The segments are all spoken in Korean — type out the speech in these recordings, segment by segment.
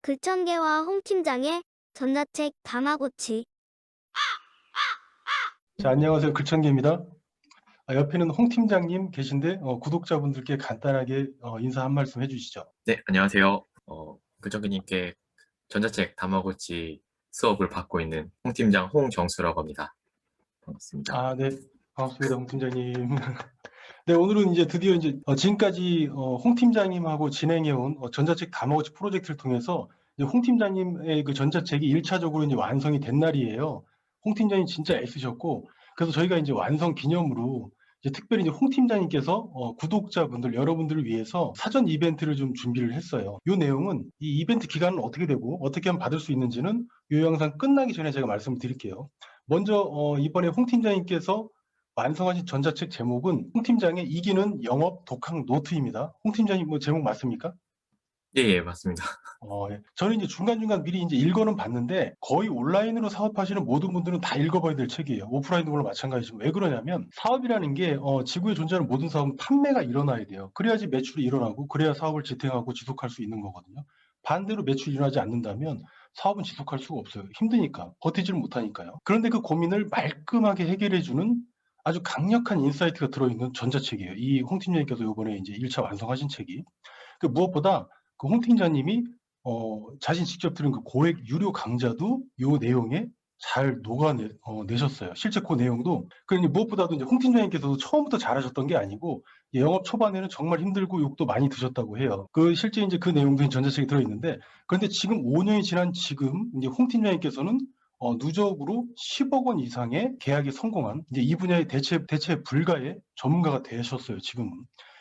글천계와 홍 팀장의 전자책 다마고치. 자, 안녕하세요. 글천계입니다. 옆에는 홍 팀장님 계신데 구독자분들께 간단하게 인사 한 말씀 해주시죠. 네, 안녕하세요. 글정기님께 전자책 다마고치 수업을 받고 있는 홍 팀장 홍정수라고 합니다. 반갑습니다. 네. 반갑습니다. 홍 팀장님. 네, 오늘은 이제 드디어 이제 지금까지 홍 팀장님하고 진행해온 전자책 다마고치 프로젝트를 통해서 이제 홍 팀장님의 그 전자책이 1차적으로 이제 완성이 된 날이에요. 홍 팀장님 진짜 애쓰셨고, 그래서 저희가 이제 완성 기념으로 이제 특별히 이제 홍 팀장님께서 구독자분들, 여러분들을 위해서 사전 이벤트를 좀 준비를 했어요. 이 내용은 이 이벤트 기간은 어떻게 되고 어떻게 하면 받을 수 있는지는 이 영상 끝나기 전에 제가 말씀을 드릴게요. 먼저 이번에 홍 팀장님께서 완성하신 전자책 제목은 홍 팀장의 이기는 영업 독학 노트입니다. 홍 팀장님 뭐 제목 맞습니까? 예, 예, 맞습니다. 예. 저는 이제 중간중간 미리 이제 읽어는 봤는데 거의 온라인으로 사업하시는 모든 분들은 다 읽어봐야 될 책이에요. 오프라인도 물론 마찬가지죠. 왜 그러냐면 사업이라는 게 지구에 존재하는 모든 사업은 판매가 일어나야 돼요. 그래야지 매출이 일어나고 그래야 사업을 지탱하고 지속할 수 있는 거거든요. 반대로 매출이 일어나지 않는다면 사업은 지속할 수가 없어요. 힘드니까 버티지를 못하니까요. 그런데 그 고민을 말끔하게 해결해주는 아주 강력한 인사이트가 들어있는 전자책이에요. 이 홍 팀장님께서 이번에 이제 1차 완성하신 책이. 그 무엇보다 그 홍 팀장님이 자신 직접 들은 그 고액 유료 강좌도 요 내용에 잘 내셨어요. 실제 그 내용도. 그러니 무엇보다도 이제 홍 팀장님께서도 처음부터 잘하셨던 게 아니고 영업 초반에는 정말 힘들고 욕도 많이 드셨다고 해요. 그 실제 이제 그 내용도 전자책에 들어있는데 그런데 지금 5년이 지난 지금 이제 홍 팀장님께서는 누적으로 10억 원 이상의 계약에 성공한 이제 이 분야의 대체 불가의 전문가가 되셨어요. 지금은.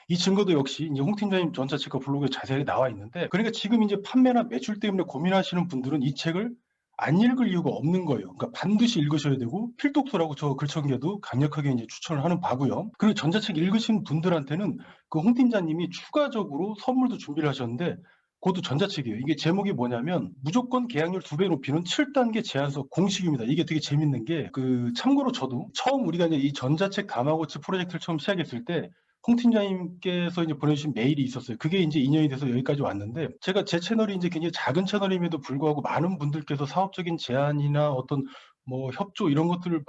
이 증거도 역시 이제 홍 팀장님 전자책과 블로그에 자세하게 나와 있는데 그러니까 지금 이제 판매나 매출 때문에 고민하시는 분들은 이 책을 안 읽을 이유가 없는 거예요. 그러니까 반드시 읽으셔야 되고 필독서라고 저 글청계도 강력하게 이제 추천을 하는 바고요. 그리고 전자책 읽으신 분들한테는 그 홍 팀장님이 추가적으로 선물도 준비를 하셨는데 그것도 전자책이에요. 이게 제목이 뭐냐면 무조건 계약률 2배 높이는 7단계 제안서 공식입니다. 이게 되게 재밌는 게 참고로 저도 처음 우리가 이제 이 전자책 다마고치 프로젝트를 처음 시작했을 때 홍 팀장님께서 이제 보내주신 메일이 있었어요. 그게 이제 인연이 돼서 여기까지 왔는데 제가 제 채널이 이제 굉장히 작은 채널임에도 불구하고 많은 분들께서 사업적인 제안이나 어떤 뭐 협조 이런 것들을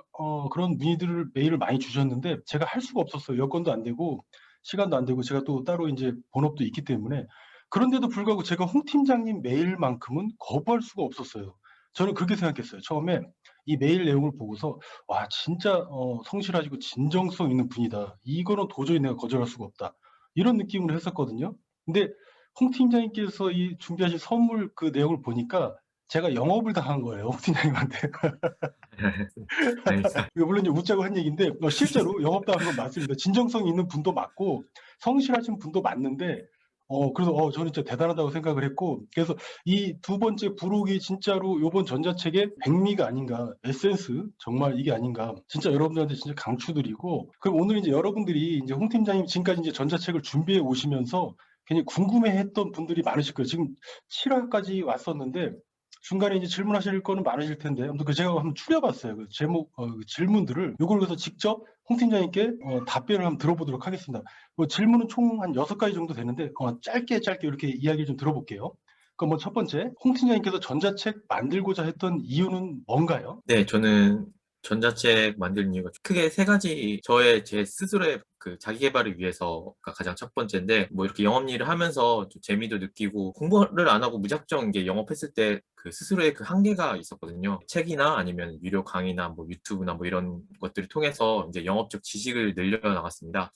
그런 문의들을 메일을 많이 주셨는데 제가 할 수가 없었어요. 여건도 안 되고 시간도 안 되고 제가 또 따로 이제 본업도 있기 때문에 그런데도 불구하고 제가 홍 팀장님 메일만큼은 거부할 수가 없었어요. 저는 그렇게 생각했어요. 처음에 이 메일 내용을 보고서 와 진짜 성실하시고 진정성 있는 분이다. 이거는 도저히 내가 거절할 수가 없다. 이런 느낌으로 했었거든요. 근데 홍 팀장님께서 이 준비하신 선물 그 내용을 보니까 제가 영업을 당한 거예요. 홍 팀장님한테. 아닙니다. 물론 이제 웃자고 한 얘기인데 실제로 영업당한 건 맞습니다. 진정성 있는 분도 맞고 성실하신 분도 맞는데 그래서 저는 진짜 대단하다고 생각을 했고 그래서 이 두 번째 부록이 진짜로 요번 전자책의 백미가 아닌가 에센스 정말 이게 아닌가 진짜 여러분들한테 진짜 강추드리고 그럼 오늘 이제 여러분들이 이제 홍 팀장님 지금까지 이제 전자책을 준비해 오시면서 굉장히 궁금해했던 분들이 많으실 거예요. 지금 7화까지 왔었는데 중간에 이제 질문하실 거는 많으실 텐데 아무튼 제가 한번 추려봤어요. 그 제목 그 질문들을 요걸 그래서 직접 홍 팀장님께 답변을 한번 들어보도록 하겠습니다. 질문은 총 한 6가지 정도 되는데 짧게 이렇게 이야기를 좀 들어볼게요. 그럼 뭐 첫 번째, 홍 팀장님께서 전자책 만들고자 했던 이유는 뭔가요? 네, 저는 전자책 만드는 이유가 크게 세 가지, 제 스스로의 그 자기 개발을 위해서가 가장 첫 번째인데, 뭐 이렇게 영업 일을 하면서 좀 재미도 느끼고 공부를 안 하고 무작정 이게 영업했을 때 그 스스로의 그 한계가 있었거든요. 책이나 아니면 유료 강의나 뭐 유튜브나 뭐 이런 것들을 통해서 이제 영업적 지식을 늘려 나갔습니다.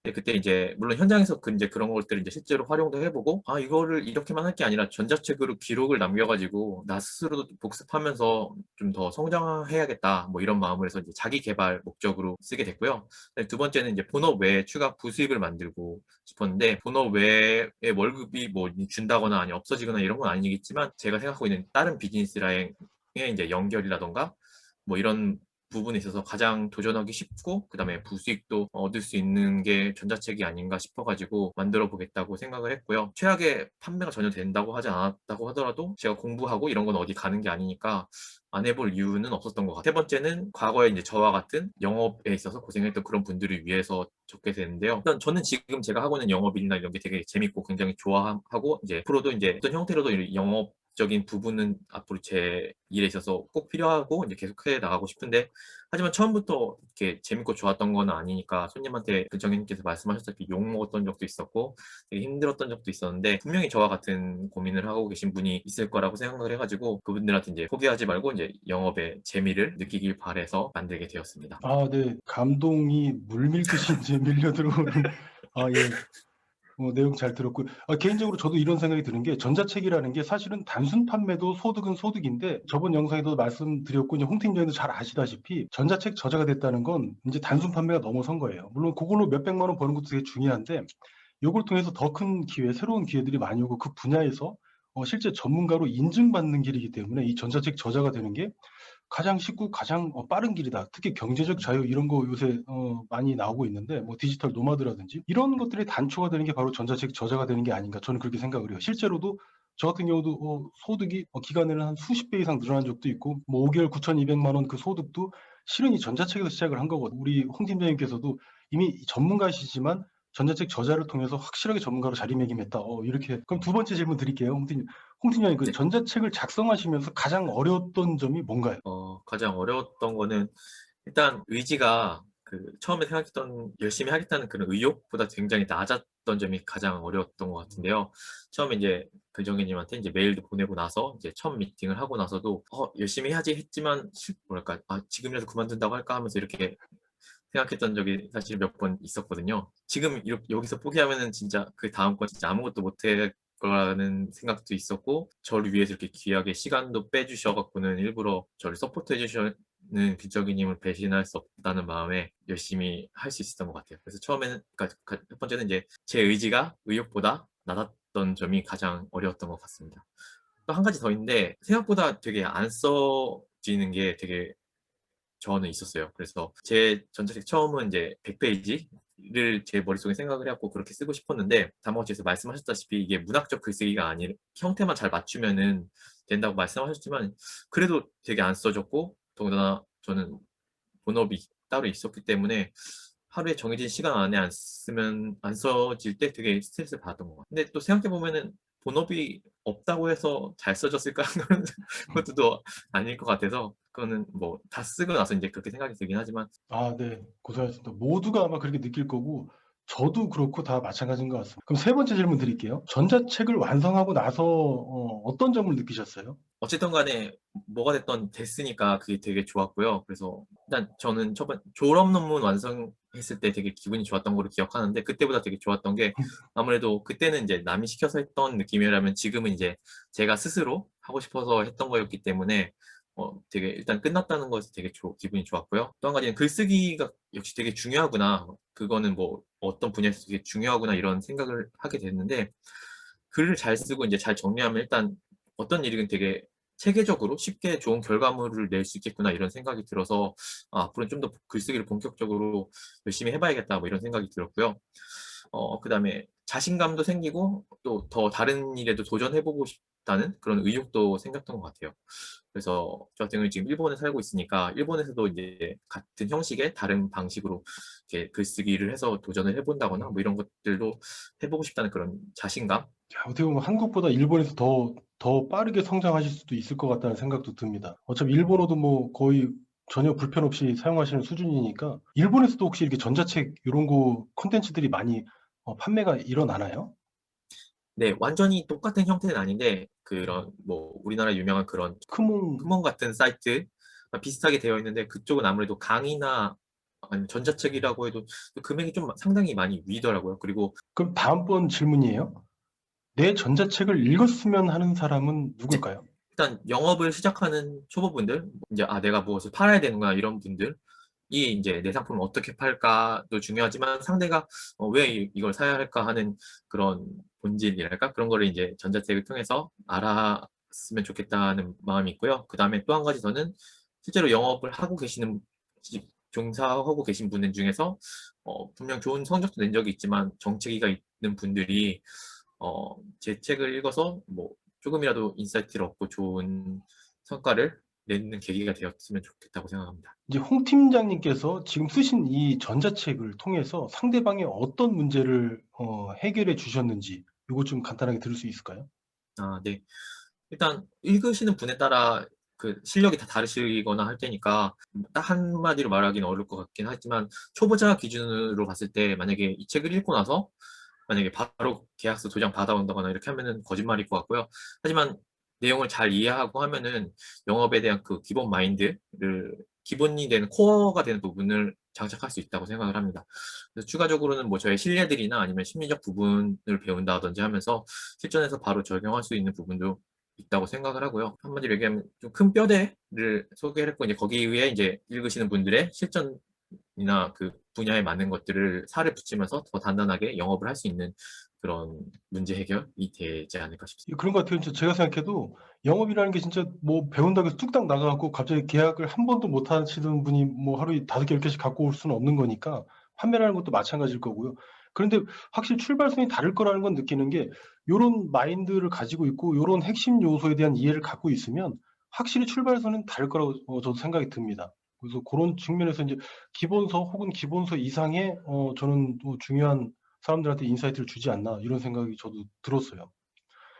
네, 그때 이제 물론 현장에서 이제 그런 것들을 이제 실제로 활용도 해보고 이거를 이렇게만 할 게 아니라 전자책으로 기록을 남겨가지고 나 스스로도 복습하면서 좀 더 성장해야겠다 뭐 이런 마음으로 해서 이제 자기 개발 목적으로 쓰게 됐고요. 네, 두 번째는 이제 본업 외에 추가 부수입을 만들고 싶었는데 본업 외에 월급이 뭐 준다거나 아니 없어지거나 이런 건 아니겠지만 제가 생각하고 있는 다른 비즈니스 라인의 이제 연결이라던가 뭐 이런 부분에 있어서 가장 도전하기 쉽고 그다음에 부수익도 얻을 수 있는 게 전자책이 아닌가 싶어가지고 만들어 보겠다고 생각을 했고요. 최악의 판매가 전혀 된다고 하지 않았다고 하더라도 제가 공부하고 이런 건 어디 가는 게 아니니까 안 해볼 이유는 없었던 것 같아요. 세 번째는 과거에 이제 저와 같은 영업에 있어서 고생했던 그런 분들을 위해서 적게 되는데요. 일단 저는 지금 제가 하고 있는 영업일이나 이런 게 되게 재밌고 굉장히 좋아하고 이제 앞으로도 이제 어떤 형태로도 영업 적인 부분은 앞으로 제 일에 있어서 꼭 필요하고 이제 계속해 나가고 싶은데, 하지만 처음부터 이렇게 재밌고 좋았던 건 아니니까 손님한테 근정님께서 말씀하셨다시피 욕 먹었던 적도 있었고 되게 힘들었던 적도 있었는데, 분명히 저와 같은 고민을 하고 계신 분이 있을 거라고 생각을 해가지고 그분들한테 이제 포기하지 말고 이제 영업의 재미를 느끼길 바래서 만들게 되었습니다. 아, 네. 감동이 물밀듯이 이제 밀려 들어오는 예. 내용 잘 들었고요. 개인적으로 저도 이런 생각이 드는 게 전자책이라는 게 사실은 단순 판매도 소득은 소득인데 저번 영상에도 말씀드렸고 이제 홍 팀장님도 잘 아시다시피 전자책 저자가 됐다는 건 이제 단순 판매가 넘어선 거예요. 물론 그걸로 몇백만 원 버는 것도 되게 중요한데 요걸 통해서 더 큰 기회, 새로운 기회들이 많이 오고 그 분야에서 실제 전문가로 인증받는 길이기 때문에 이 전자책 저자가 되는 게 가장 쉽고 가장 빠른 길이다. 특히 경제적 자유 이런 거 요새 많이 나오고 있는데 뭐 디지털 노마드라든지 이런 것들이 단초가 되는 게 바로 전자책 저자가 되는 게 아닌가 저는 그렇게 생각을 해요. 실제로도 저 같은 경우도 소득이 기간에는 한 수십 배 이상 늘어난 적도 있고 뭐 5개월 9,200만 원 그 소득도 실은 이 전자책에서 시작을 한 거거든요. 우리 홍 팀장님께서도 이미 전문가시지만 전자책 저자를 통해서 확실하게 전문가로 자리매김했다. 이렇게 그럼 두 번째 질문 드릴게요. 홍 팀장님 그 네. 전자책을 작성하시면서 가장 어려웠던 점이 뭔가요? 가장 어려웠던 거는 일단 의지가 처음에 생각했던 열심히 하겠다는 그런 의욕보다 굉장히 낮았던 점이 가장 어려웠던 것 같은데요. 처음에 이제 글정희님한테 이제 메일도 보내고 나서 이제 처음 미팅을 하고 나서도 열심히 해야지 했지만 뭐랄까 지금이라도 그만둔다고 할까 하면서 이렇게 생각했던 적이 사실 몇 번 있었거든요. 지금 여기서 포기하면은 진짜 그 다음 건 진짜 아무것도 못할 거라는 생각도 있었고, 저를 위해서 이렇게 귀하게 시간도 빼주셔 갖고는 일부러 저를 서포트 해주시는 기적이님을 배신할 수 없다는 마음에 열심히 할 수 있었던 것 같아요. 그래서 처음에는 첫 번째는 이제 제 의지가 의욕보다 낮았던 점이 가장 어려웠던 것 같습니다. 또 한 가지 더 있는데, 생각보다 되게 안 써지는 게 되게 저는 있었어요. 그래서 제 전자책 처음은 이제 100페이지를 제 머릿속에 생각을 해갖고 그렇게 쓰고 싶었는데, 다마고치에서 말씀하셨다시피 이게 문학적 글쓰기가 아니 형태만 잘 맞추면은 된다고 말씀하셨지만 그래도 되게 안 써졌고, 더군다나 저는 본업이 따로 있었기 때문에 하루에 정해진 시간 안에 안 써질 때 되게 스트레스를 받았던 것 같아요. 근데 또 생각해 보면은 본업이 없다고 해서 잘 써졌을까 그런 것도 또 아닐 것 같아서, 그거는 뭐 다 쓰고 나서 이제 그렇게 생각이 들긴 하지만. 네. 고생하셨습니다. 모두가 아마 그렇게 느낄 거고 저도 그렇고 다 마찬가지인 것 같습니다. 그럼 세 번째 질문 드릴게요. 전자책을 완성하고 나서 어떤 점을 느끼셨어요? 어쨌든 간에 뭐가 됐으니까 그게 되게 좋았고요. 그래서 일단 저는 졸업 논문 완성했을 때 되게 기분이 좋았던 걸로 기억하는데, 그때보다 되게 좋았던 게 아무래도 그때는 이제 남이 시켜서 했던 느낌이라면 지금은 이제 제가 스스로 하고 싶어서 했던 거였기 때문에 되게 일단 끝났다는 것에서 되게 기분이 좋았고요. 또 한 가지는 글쓰기가 역시 되게 중요하구나. 그거는 뭐 어떤 분야에서 되게 중요하구나 이런 생각을 하게 됐는데, 글을 잘 쓰고 이제 잘 정리하면 일단 어떤 일이든 되게 체계적으로 쉽게 좋은 결과물을 낼 수 있겠구나 이런 생각이 들어서 앞으로는 좀 더 글쓰기를 본격적으로 열심히 해봐야겠다 뭐 이런 생각이 들었고요. 그다음에 자신감도 생기고 또 더 다른 일에도 도전해보고 싶다는 그런 의욕도 생겼던 것 같아요. 그래서 저 같은 경우는 지금 일본에 살고 있으니까 일본에서도 이제 같은 형식의 다른 방식으로 이렇게 글쓰기를 해서 도전을 해본다거나 뭐 이런 것들도 해보고 싶다는 그런 자신감. 어떻게 보면 한국보다 일본에서 더 빠르게 성장하실 수도 있을 것 같다는 생각도 듭니다. 어차피 일본어도 뭐 거의 전혀 불편 없이 사용하시는 수준이니까 일본에서도 혹시 이렇게 전자책 이런 거 콘텐츠들이 많이 판매가 일어나나요? 네, 완전히 똑같은 형태는 아닌데 그런 뭐 우리나라 유명한 그런 크몽 크몬 같은 사이트 비슷하게 되어 있는데, 그쪽은 아무래도 강의나 아니면 전자책이라고 해도 금액이 좀 상당히 많이 위더라고요. 그리고 그럼 다음번 질문이에요. 내 전자책을 읽었으면 하는 사람은 누굴까요? 일단 영업을 시작하는 초보분들, 이제 내가 무엇을 팔아야 되는구나 이런 분들이 이제 내 상품을 어떻게 팔까도 중요하지만, 상대가 왜 이걸 사야 할까 하는 그런 본질이랄까 그런 거를 이제 전자책을 통해서 알았으면 좋겠다는 마음이 있고요. 그 다음에 또 한 가지 더는 실제로 영업을 하고 계시는 종사하고 계신 분들 중에서 분명 좋은 성적도 낸 적이 있지만 정체기가 있는 분들이 제 책을 읽어서 뭐 조금이라도 인사이트를 얻고 좋은 성과를 내는 계기가 되었으면 좋겠다고 생각합니다. 이제 홍 팀장님께서 지금 쓰신 이 전자책을 통해서 상대방의 어떤 문제를 해결해 주셨는지 이거 좀 간단하게 들을 수 있을까요? 네. 일단 읽으시는 분에 따라 그 실력이 다 다르시거나 할 테니까 딱 한마디로 말하기는 어려울 것 같긴 하지만 초보자 기준으로 봤을 때 만약에 이 책을 읽고 나서 만약에 바로 계약서 도장 받아온다거나 이렇게 하면은 거짓말일 것 같고요. 하지만 내용을 잘 이해하고 하면은 영업에 대한 그 기본 마인드를 기본이 되는 코어가 되는 부분을 장착할 수 있다고 생각을 합니다. 그래서 추가적으로는 뭐 저의 신뢰들이나 아니면 심리적 부분을 배운다든지 하면서 실전에서 바로 적용할 수 있는 부분도 있다고 생각을 하고요. 한마디로 얘기하면 좀 큰 뼈대를 소개를 했고 이제 거기 위에 이제 읽으시는 분들의 실전이나 그 분야에 맞는 것들을 살을 붙이면서 더 단단하게 영업을 할 수 있는 그런 문제 해결이 되지 않을까 싶습니다. 그런 것 같아요. 제가 생각해도 영업이라는 게 진짜 뭐 배운다고 해서 뚝딱 나가 갖고 갑자기 계약을 한 번도 못 하시는 분이 뭐 하루에 5개, 10개씩 갖고 올 수는 없는 거니까 판매라는 것도 마찬가지일 거고요. 그런데 확실히 출발선이 다를 거라는 건 느끼는 게 요런 마인드를 가지고 있고 요런 핵심 요소에 대한 이해를 갖고 있으면 확실히 출발선은 다를 거라고 저도 생각이 듭니다. 그래서 그런 측면에서 이제 기본서 혹은 기본서 이상의 저는 또 중요한 사람들한테 인사이트를 주지 않나 이런 생각이 저도 들었어요.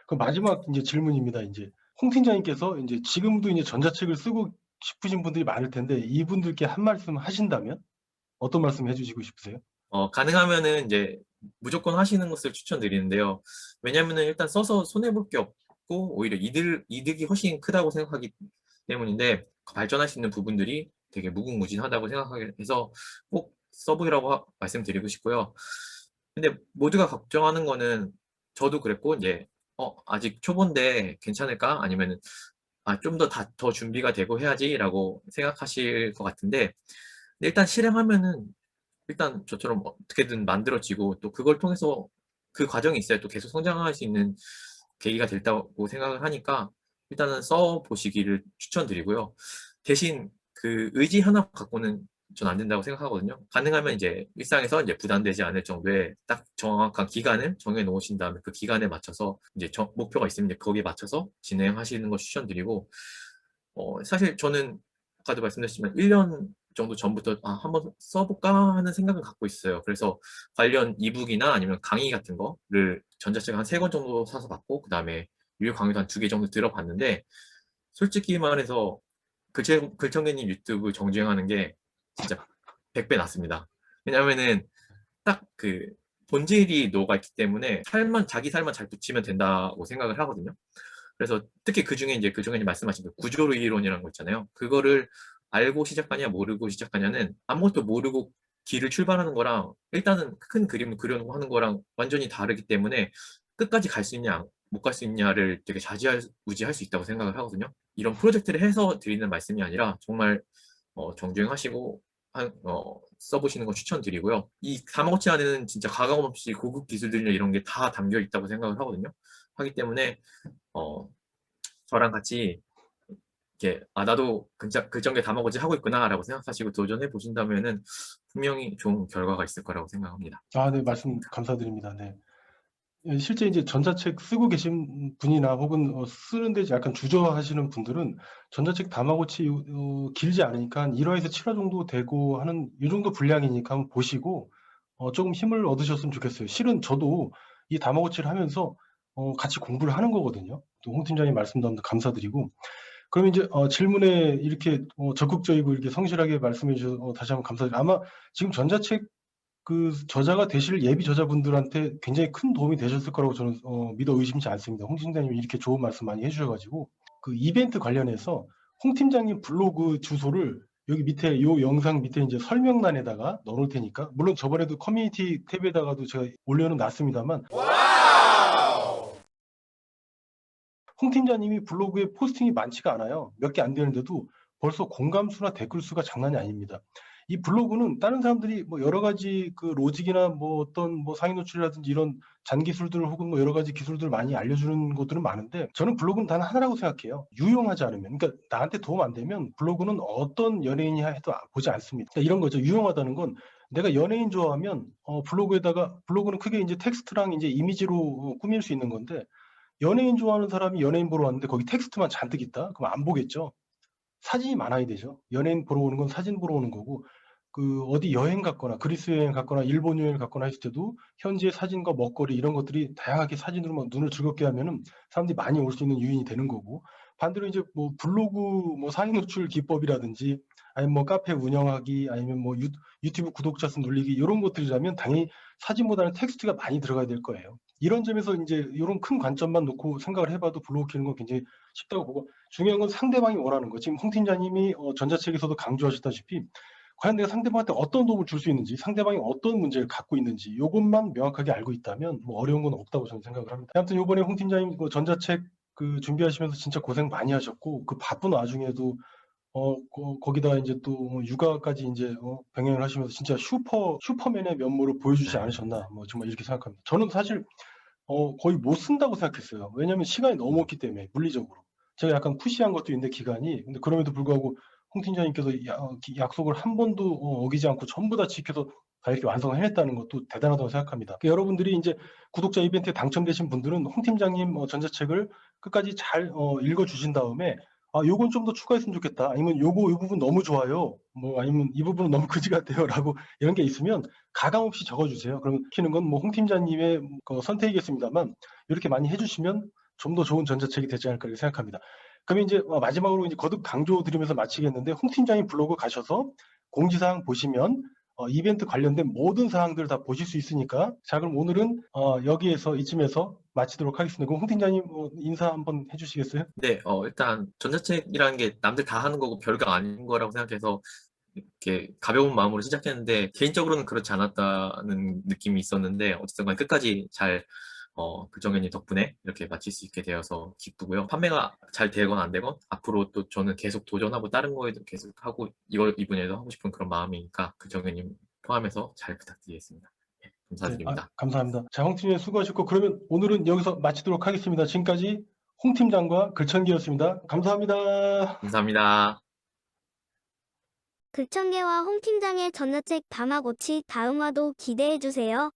그 마지막 이제 질문입니다. 이제 홍 팀장님께서 이제 지금도 이제 전자책을 쓰고 싶으신 분들이 많을 텐데 이분들께 한 말씀 하신다면 어떤 말씀 해주시고 싶으세요? 가능하면은 이제 무조건 하시는 것을 추천드리는데요. 왜냐면은 일단 써서 손해볼 게 없고 오히려 이득이 훨씬 크다고 생각하기 때문인데 발전할 수 있는 부분들이 되게 무궁무진하다고 생각해서 꼭 써보라고 말씀드리고 싶고요. 근데 모두가 걱정하는 거는 저도 그랬고 이제 아직 초보인데 괜찮을까? 아니면은 좀 더 준비가 되고 해야지라고 생각하실 것 같은데 일단 실행하면은 일단 저처럼 어떻게든 만들어지고 또 그걸 통해서 그 과정이 있어야 또 계속 성장할 수 있는 계기가 됐다고 생각을 하니까 일단은 써보시기를 추천드리고요. 대신 그 의지 하나 갖고는 전 안 된다고 생각하거든요. 가능하면 이제 일상에서 이제 부담되지 않을 정도의 딱 정확한 기간을 정해 놓으신 다음에 그 기간에 맞춰서 이제 목표가 있으면 이제 거기에 맞춰서 진행하시는 걸 추천드리고 사실 저는 아까도 말씀드렸지만 1년 정도 전부터 한번 써볼까 하는 생각을 갖고 있어요. 그래서 관련 이북이나 아니면 강의 같은 거를 전자책 한 3권 정도 사서 받고 그 다음에 유료 강의도 한 2개 정도 들어봤는데 솔직히 말해서 글청객님 유튜브 정주행하는 게 진짜 100배 낫습니다. 왜냐면은 딱 그 본질이 녹아있기 때문에 자기 살만 잘 붙이면 된다고 생각을 하거든요. 그래서 특히 그 중에 이제 그중에 말씀하신 그 구조로 이론이라는 거 있잖아요. 그거를 알고 시작하냐 모르고 시작하냐는 아무것도 모르고 길을 출발하는 거랑 일단은 큰 그림을 그려놓고 하는 거랑 완전히 다르기 때문에 끝까지 갈 수 있냐 못 갈 수 있냐를 되게 좌지우지할 수 있다고 생각을 하거든요. 이런 프로젝트를 해서 드리는 말씀이 아니라 정말 정주행하시고 써보시는 거 추천드리고요. 이 다마고치 안에는 진짜 가감 없이 고급 기술들이나 이런 게 다 담겨 있다고 생각을 하거든요. 하기 때문에 어, 저랑 같이 이렇게 나도 글정게 다마고치 하고 있구나라고 생각하시고 도전해 보신다면은 분명히 좋은 결과가 있을 거라고 생각합니다. 네, 말씀 감사드립니다. 네. 실제 이제 전자책 쓰고 계신 분이나 혹은 쓰는데 약간 주저하시는 분들은 전자책 다마고치 길지 않으니까 한 1화에서 7화 정도 되고 하는 이 정도 분량이니까 한번 보시고 조금 힘을 얻으셨으면 좋겠어요. 실은 저도 이 다마고치를 하면서 같이 공부를 하는 거거든요. 또 홍 팀장님 말씀도 너무 감사드리고 그럼 이제 질문에 이렇게 적극적이고 이렇게 성실하게 말씀해 주셔서 다시 한번 감사드립니다. 아마 지금 전자책 그 저자가 되실 예비 저자분들한테 굉장히 큰 도움이 되셨을 거라고 저는 믿어 의심치 않습니다. 홍 팀장님이 이렇게 좋은 말씀 많이 해주셔가지고 그 이벤트 관련해서 홍 팀장님 블로그 주소를 여기 밑에 요 영상 밑에 이제 설명란에다가 넣어놓을 테니까 물론 저번에도 커뮤니티 탭에다가도 제가 올려는 놨습니다만 홍 팀장님이 블로그에 포스팅이 많지가 않아요. 몇 개 안 되는데도 벌써 공감수나 댓글 수가 장난이 아닙니다. 이 블로그는 다른 사람들이 뭐 여러 가지 그 로직이나 뭐 어떤 뭐 상위 노출이라든지 이런 잔기술들 혹은 뭐 여러 가지 기술들 많이 알려주는 것들은 많은데 저는 블로그는 단 하나라고 생각해요. 유용하지 않으면, 그러니까 나한테 도움 안 되면 블로그는 어떤 연예인이 해도 보지 않습니다. 그러니까 이런 거죠. 유용하다는 건 내가 연예인 좋아하면 블로그는 크게 이제 텍스트랑 이제 이미지로 꾸밀 수 있는 건데 연예인 좋아하는 사람이 연예인 보러 왔는데 거기 텍스트만 잔뜩 있다? 그럼 안 보겠죠. 사진이 많아야 되죠. 연예인 보러 오는 건 사진 보러 오는 거고 어디 여행 갔거나 그리스 여행 갔거나 일본 여행을 갔거나 했을 때도 현지의 사진과 먹거리 이런 것들이 다양하게 사진으로 막 눈을 즐겁게 하면은 사람들이 많이 올 수 있는 요인이 되는 거고, 반대로 이제 뭐 블로그 뭐 상위 노출 기법이라든지 아니면 뭐 카페 운영하기 아니면 뭐 유튜브 구독자 수 늘리기 이런 것들이라면 당연히 사진보다는 텍스트가 많이 들어가야 될 거예요. 이런 점에서 이제 이런 큰 관점만 놓고 생각을 해봐도 블로그 키우는 건 굉장히 쉽다고 보고, 중요한 건 상대방이 원하는 거. 지금 홍 팀장님이 전자책에서도 강조하셨다시피 과연 내가 상대방한테 어떤 도움을 줄 수 있는지, 상대방이 어떤 문제를 갖고 있는지 이것만 명확하게 알고 있다면 뭐 어려운 건 없다고 저는 생각을 합니다. 아무튼 이번에 홍 팀장님 전자책 준비하시면서 진짜 고생 많이 하셨고, 그 바쁜 와중에도 거기다 이제 또 육아까지 이제 병행을 하시면서 진짜 슈퍼맨의 면모를 보여주지 네. 않으셨나, 뭐 정말 이렇게 생각합니다. 저는 사실 거의 못 쓴다고 생각했어요. 왜냐하면 시간이 너무 없기 때문에 물리적으로. 제가 약간 푸시한 것도 있는데 기간이. 근데 그럼에도 불구하고 홍 팀장님께서 약속을 한 번도 어기지 않고 전부 다 지켜서 다 이렇게 완성을 해냈다는 것도 대단하다고 생각합니다. 여러분들이 이제 구독자 이벤트에 당첨되신 분들은 홍 팀장님 전자책을 끝까지 잘 읽어주신 다음에 요건 좀 더 추가했으면 좋겠다. 아니면 이 부분 너무 좋아요. 뭐 아니면 이 부분은 너무 그지 같아요라고 이런 게 있으면 가감 없이 적어주세요. 그러면 키는 건 뭐 홍 팀장님의 선택이겠습니다만 이렇게 많이 해주시면 좀 더 좋은 전자책이 되지 않을까 이렇게 생각합니다. 그러면 이제 마지막으로 이제 거듭 강조드리면서 마치겠는데, 홍 팀장님 블로그 가셔서 공지사항 보시면 이벤트 관련된 모든 사항들을 다 보실 수 있으니까, 자 그럼 오늘은 여기에서 이쯤에서 마치도록 하겠습니다. 그럼 홍 팀장님 인사 한번 해주시겠어요? 네, 일단 전자책이라는 게 남들 다 하는 거고 별거 아닌 거라고 생각해서 이렇게 가벼운 마음으로 시작했는데 개인적으로는 그렇지 않았다는 느낌이 있었는데 어쨌든 간에 끝까지 잘 정현이 덕분에 이렇게 마칠 수 있게 되어서 기쁘고요. 판매가 잘 되건 안 되건 앞으로 또 저는 계속 도전하고 다른 거에도 계속 하고 이 분야에도 하고 싶은 그런 마음이니까 정현님 포함해서 잘 부탁드리겠습니다. 네, 네, 감사드립니다. 감사합니다. 자, 홍 팀장님 수고하셨고, 그러면 오늘은 여기서 마치도록 하겠습니다. 지금까지 홍 팀장과 글천기였습니다. 감사합니다. 감사합니다. 글청계와 홍 팀장의 전자책 다마고치 다음화도 기대해주세요.